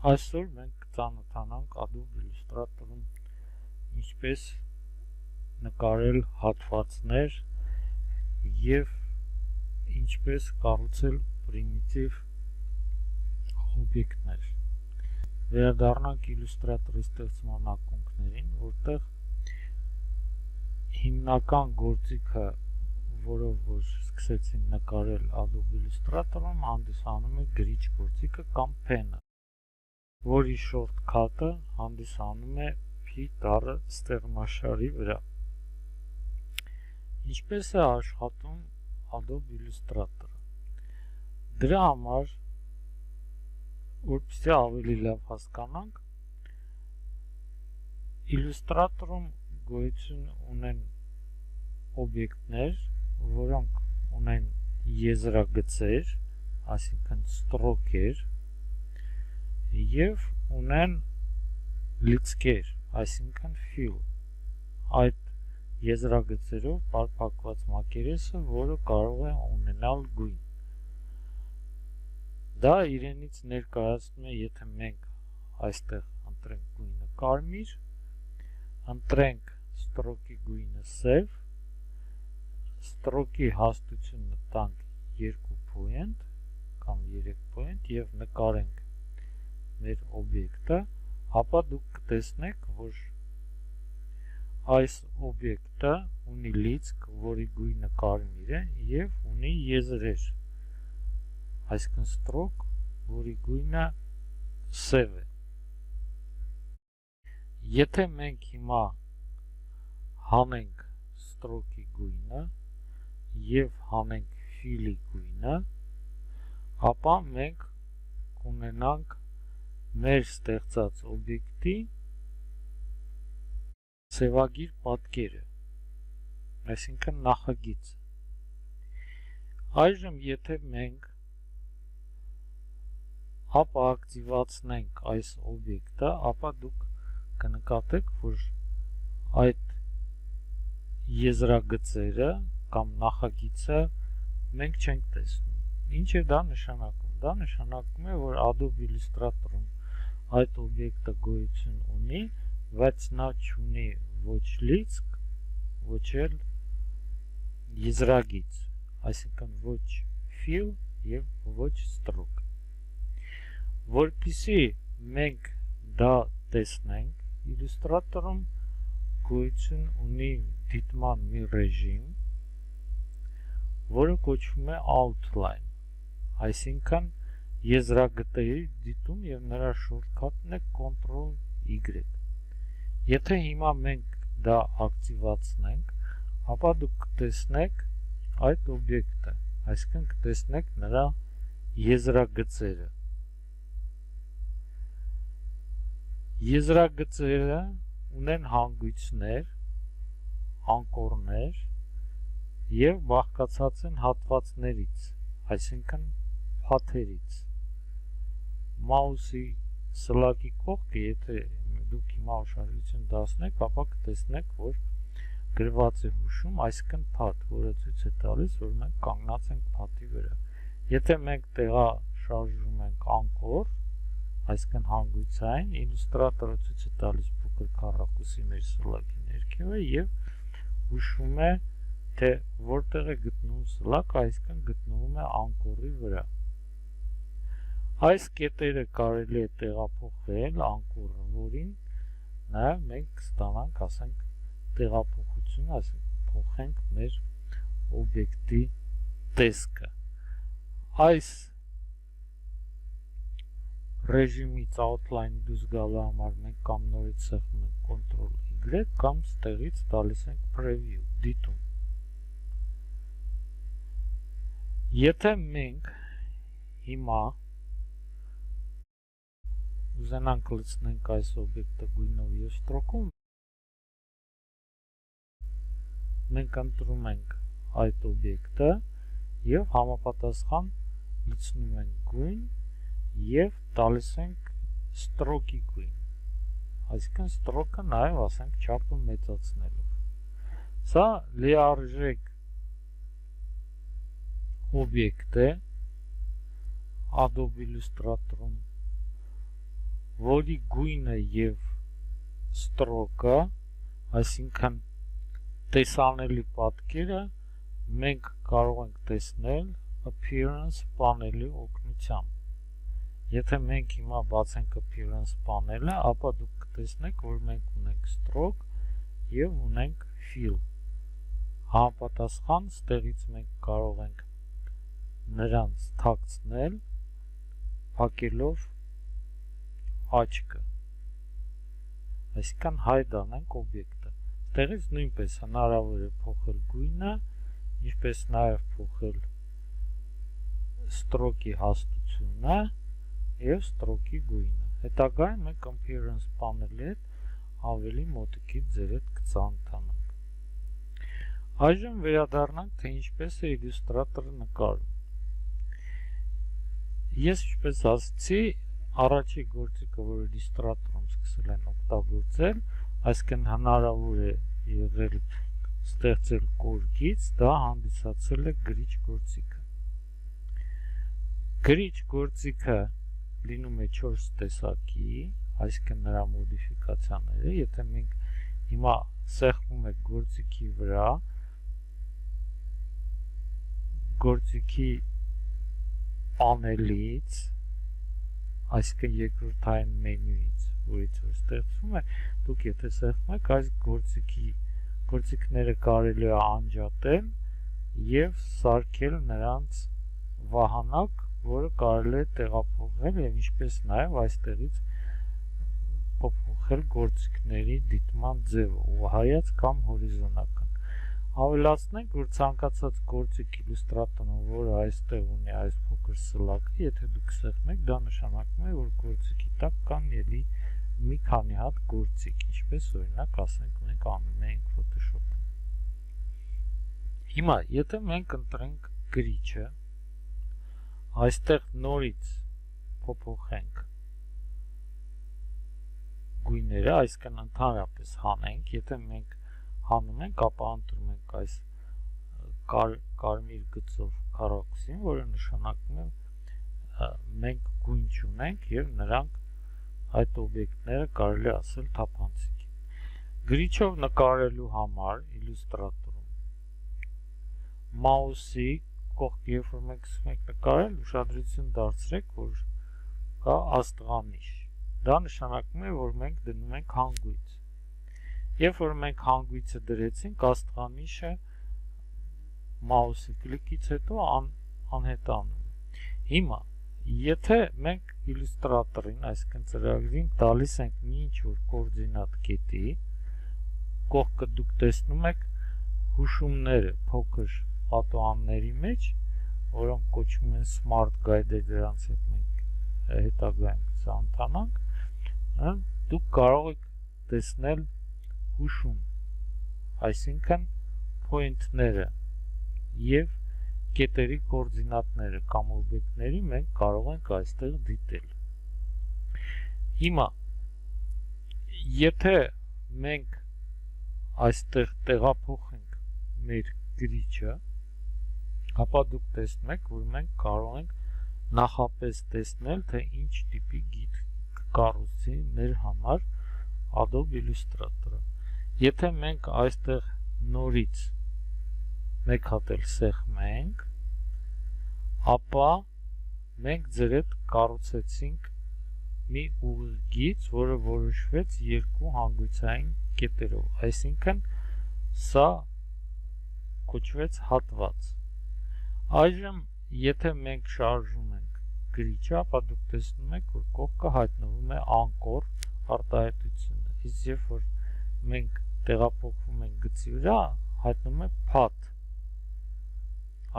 Այսօր մենք կծանոթանանք Adobe Illustrator-ում ինչպես նկարել հատվածներ և ինչպես կառուցել պրիմիտիվ օբյեկտներ։ Վերադառնանք Illustrator-ի ստեղծման ակունքներին, որտեղ հիմնական գործիքը, որով որ սկսեցին նկարել Adobe Illustrator-ում, հանդիսանում է գրիչ գործիքը կամ փենը, որի շորտքաթը հանդիսանում է P տառը ստեղմաշարի վրա։ Ինչպես է աշխատում Adobe Illustrator-ը։ Դրա համար, որպեսզի ավելի լավ հասկանանք, Illustrator-ում գոյություն ունեն օբյեկտներ, որոնք ունեն եզրագծեր, այսինքն ստրոկեր, և ունեն լիցքեր, այսինքն fill, այդ եզրագծերով պարփակված մակերեսը, որը կարող է ունենալ գույն։ Դա իրենից ներկայացնում է, եթե մենք այստեղ ընտրենք գույնը կարմիր, ընտրենք ստրոկի գույնը սև, ստրոկի հաստությունը տանք 2 point կամ 3 point և նկարենք մեր օբյեկտը, ապա դուք կտեսնեք, որ այս օբյեկտը ունի լիցք, որի գույնը կարմիր է և ունի եզրեր, այսինքն ստրոկ, որի գույնը սև է։ Եթե մենք հիմա հանենք ստրոկի գույնը և հանենք fill-ի գույնը, ապա մենք կունենանք մեր ստեղծած օբյեկտի սևագիր պատկերը, այսինքն նախագիծ։ Այժմ եթե մենք ակտիվացնենք այս օբյեկտը, ապա դուք կնկատեք, որ այդ եզրագծերը կամ նախագիծը մենք չենք տեսնում։ Ինչ է դա նշանակում։ Դա նշանակում է, որ Adobe Illustrator-ում այդ օբյեկտը գոյություն ունի, բայց նա չունի ոչ լիցք, ոչ էլ եզրագիծ, այսինքն ոչ fill և ոչ ստրոկ։ Որպեսզի մենք դա տեսնենք, Illustrator-ում գոյություն ունի դիտման մի ռեժիմ, որը կոչվում է Outline, այսինքն եզրագծերի դիտում և նրա շորտքաթն է Ctrl+Y։ Եթե հիմա մենք դա ակտիվացնենք, ապա դուք կտեսնեք այդ օբյեկտը, այսինքն կտեսնեք նրա եզրագծերը։ Եզրագծերը ունեն հանգույցներ, անկորներ և բաղկացած են հատվածներից, այսինքն փաթերից։ Մաուսի սլակի կողքը, եթե դուք հիմա ուշադրություն դարձնեք, ապա կտեսնեք, որ գրված է հուշում, այսինքն փաթ, որը ցույց է տալիս, որ մենք կանգնած ենք փաթի վրա։ Եթե մենք տեղաշարժում ենք անկոր, այսինքն հանգույցային, Illustrator-ը ցույց է տալիս փոքր քառակուսի մեր սլակի ներքևը և հուշում է, թե որտեղ է գտնվում սլակը, այսինքն գտնվում է անկորի վրա։ Այս կետերը կարելի է տեղափոխել անկորը, որին նաև մենք կստանանք, ասենք, տեղափոխություն, այսինքն փոխենք մեր օբյեկտի տեսքը։ Այս ռեժիմից Outline դուրս գալու համար մենք կամ նորից սեղմում ենք Ctrl+Y կամ ստեղից տալիս ենք Preview, դիտում։ Եթե մենք հիմա ուզենանք լցնենք այս օբյեկտը գույնով և ստրոկով, մենք ընտրում ենք այդ օբյեկտը և համապատասխան լցնում ենք գույն և տալիս ենք ստրոկի գույն, այսինքն ստրոկը նաև, ասենք, չափը մեծացնելով։ Սա լիարժեք օբյեկտ է Adobe Illustrator-ում, որի գույնը եւ ստրոկը, այսինքն տեսանելի պատկերը մենք կարող ենք տեսնել appearance պանելի օգնությամբ։ Եթե մենք հիմա բացենք appearance պանելը, ապա դուք կտեսնեք, որ մենք ունենք stroke եւ ունենք fill։ Համապատասխան ստեղից մենք կարող ենք նրանց թաքցնել փակելով աչքը, այսինքն hide անենք օբյեկտը։ Ստեղից նույնպես հնարավոր է փոխել գույնը, ինչպես նաև փոխել stroke-ի հաստությունը եւ stroke-ի գույնը։ Հետագայում մենք appearance պանելի հետ ավելի մոտիկից ձեր հետ կծանոթանանք։ Այժմ վերադառնանք, թե ինչպես է Illustrator-ը նկարում։ Ես ինչպես ասացի, առաջի գործիքը, որ Illustrator-ում սկսել են օգտագործել, այսինքն հնարավոր է եղել ստեղծել կորգից, դա հանդիսացել է գրիչ գործիքը։ Գրիչ գործիքը լինում է 4 տեսակի, այսինքն նրա մոդիֆիկացիաները, եթե մենք հիմա սեղմում ենք գործիքի վրա, գործիքի պանելից, այսինքն երկրորդային մենյուից, որից որ ստեղծվում է, դուք եթե սեղմում եք, այս գործիքները կարելի է անջատել եւ սարքել նրանց վահանակ, որը կարելի է տեղափոխել եւ ինչպես նաեւ այստեղից փոխել գործիքների դիտման ձևը, ուղղահայաց կամ հորիզոնական։ Ավելացնենք, որ ցանկացած գործիք Illustrator-ում, որը այստեղ ունի այս փոքր սլակը, եթե դուք սեղմեք, դա նշանակում է, որ գործիքի տակ կան ելի մի քանի հատ գործիք, ինչպես օրինակ ասենք մենք անում ենք Photoshop-ում։ Հիմա, եթե մենք ընտրենք գրիչը, այստեղ նորից փոփոխենք գույները, այսինքն ընդհանրապես հանենք, եթե մենք հանում ենք, ապա ընտրում ենք այս կարմիր գծով քառակուսին, որը նշանակում է մենք գույն չունենք եւ նրանք այդ օբյեկտները կարելի ասել թափանցիկ են։ Գրիչով նկարելու համար Illustrator-ում մաուսի կողք, երբ որ մենք սկսում ենք նկարել, ուշադրություն դարձրեք, որ կա աստղանիշ։ Դա նշանակում է, որ մենք դնում ենք հանգույց։ Երբ որ մենք հանգույցը դրեցինք, աստղանիշը մաուսի կլիկից հետո անհետանում է։ Հիմա, եթե մենք Illustrator-ին, այսինքն ծրագրին տալիս ենք մի ինչ-որ կոորդինատ կետի, կողքը դուք տեսնում եք հուշումները փոքր պատուհանների մեջ, որոնք կոչվում են smart guide-եր, դրանց հետ մենք հետագայում կծանոթանանք, դուք կարող եք տեսնել հուշում, այսինքն point-ները եւ կետերի կոորդինատները կամ օբյեկտների մենք կարող ենք այստեղ դիտել։ Հիմա, եթե մենք այստեղ տեղափոխենք մեր գրիչը, ապա դուք տեսնում եք, որ մենք կարող ենք նախապես տեսնել, թե ինչ տիպի գիծ կկառուցի մեր համար Adobe Illustrator-ը։ Եթե մենք այստեղ նորից մեկ հատ էլ սեղմենք, ապա մենք ձեր հետ կառուցեցինք մի ուղիղ, որը որոշվեց երկու հանգույցային կետերով, այսինքն սա կոչվեց հատված։ Այժմ, եթե մենք շարժում ենք գրիչը, ապա դուք տեսնում եք, որ կողքը հայտնվում է անկոր արտահայտությունը, իսկ երբ որ մենք տեղափոխվում ենք գծի վրա, հայտնվում է փաթ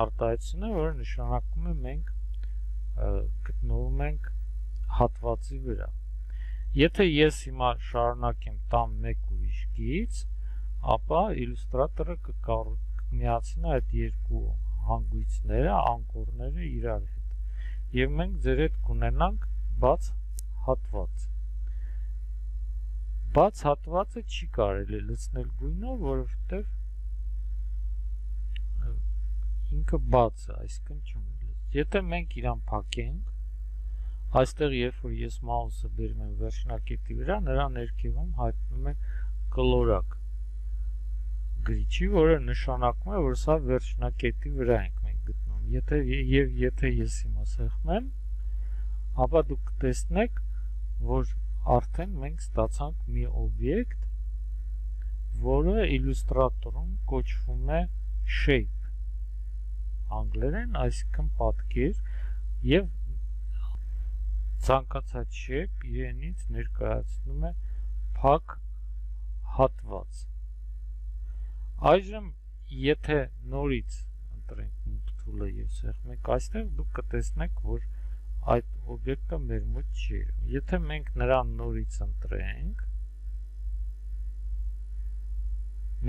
արտահայտությունը, որը նշանակում է մենք գտնվում ենք հատվածի վրա։ Եթե ես հիմա շարունակեմ տամ մեկ ուրիշ գիծ, ապա Illustrator-ը կմիացնի այդ երկու հանգույցները, անկորները իրար հետ։ Եվ մենք ձեր հետ կունենանք բաց հատված։ Բաց հատվածը չի կարելի լցնել գույնով, որովհետև ինքը բաց է, այսինքն չունի լույս։ Եթե մենք իրան փակենք, Այստեղ երբ որ ես մաուսը բերում եմ վերջնակետի վրա, նրա ներքևում հայտնվում է կլորակ գրիչի, որը նշանակում է, որ սա վերջնակետի վրա ենք մենք գտնում։ Եթե ես հիմա սեղմեմ, ապա դուք կտեսնեք, որ արդեն մենք ստացանք մի օբյեկտ, որը իլյուստրատորում կոչվում է shape, անգլերեն, այսինքն պատկեր, եւ ցանկացած shape իրենից ներկայացնում է փակ հատված։ Այժմ եթե նորից ընտրենք move tool-ը եւ սեղմենք այստեղ, դուք կտեսնեք, որ այդ օբյեկտը մեր մոտ չի։ Եթե մենք նրան նորից ընտրենք,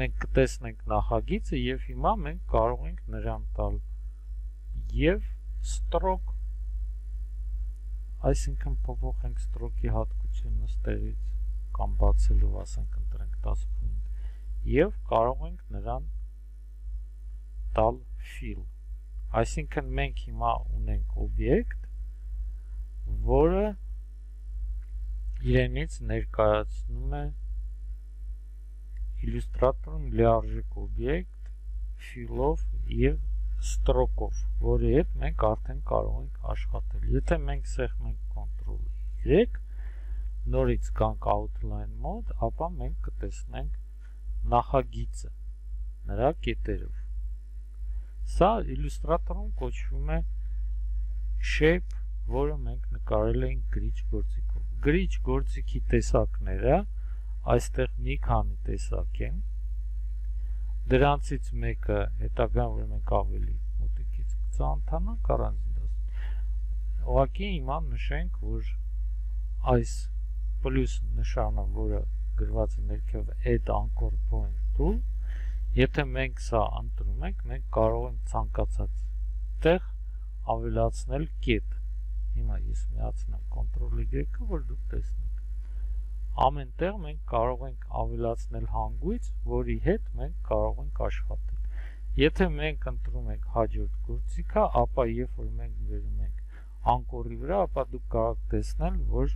մենք կտեսնենք նախագիծը եւ հիմա մենք կարող ենք նրան տալ եւ stroke, այսինքն փոփոխենք stroke-ի հատկությունը ստեղից կամ բացելով ասենք ընտրենք 10 point եւ կարող ենք նրան տալ fill, այսինքն մենք հիմա ունենք օբյեկտ, որը իրենից ներկայացնում է իլյուստրատորում լիարժեք օբյեկտ fill-ով եւ stroke-ով, որի հետ մենք արդեն կարող ենք աշխատել։ Եթե մենք սեղմենք Ctrl+Y, նորից գանք outline mode, ապա մենք կտեսնենք նախագիծը նրա կետերով։ Սա իլյուստրատորում կոչվում է shape, որը մենք նկարել ենք գրիչ գործիքով։ Գրիչ գործիքի տեսակները այստեղ մի քանի տեսակ են։ Դրանցից մեկը հետագան, որ մենք ավելի մոտիկից կծանոթանանք առանձին դասում։ Ուղղակի հիմա նշենք, որ այս պլյուս նշանը, որը գրված է ներքև add anchor point tool, եթե մենք սա ընտրում ենք, մենք կարող ենք ցանկացած տեղ ավելացնել կետ։ Հիմա ես միացնեմ Ctrl+Y-ը, որ դուք տեսնեք։ Ամեն տեղ մենք կարող ենք ավելացնել հանգույց, որի հետ մենք կարող ենք աշխատել։ Եթե մենք ընտրում ենք հաջորդ գործիքը, ապա երբ որ մենք վերում ենք անկորի վրա, ապա դուք կարող տեսնել, որ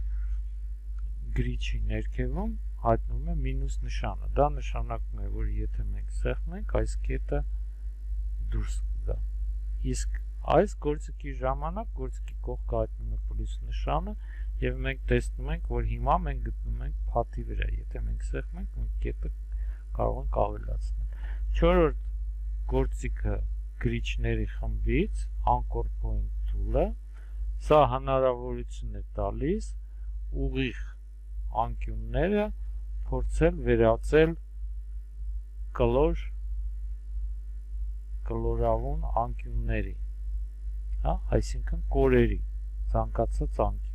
գրիչի ներքևում հայտնվում է մինուս նշանը։ Դա նշանակում է, որ եթե մենք սեղմենք, այս կետը դուրս կգա։ Իսկ այս գործիքի ժամանակ գործիքի կողքը հայտնվում է պլյուս նշանը, եւ մենք տեսնում ենք, որ հիմա մենք գտնում ենք փաթի վրա։ Եթե մենք սեղմենք, մենք կետը կարող ենք ավելացնել։ Չորրորդ գործիքը գրիչների խմբից anchor point tool-ը, սա հնարավորություն է տալիս ուղիղ անկյունները փորձել վերածել կլորավուն անկյունների, հա, այսինքն կորերի, ցանկացած անկյուն։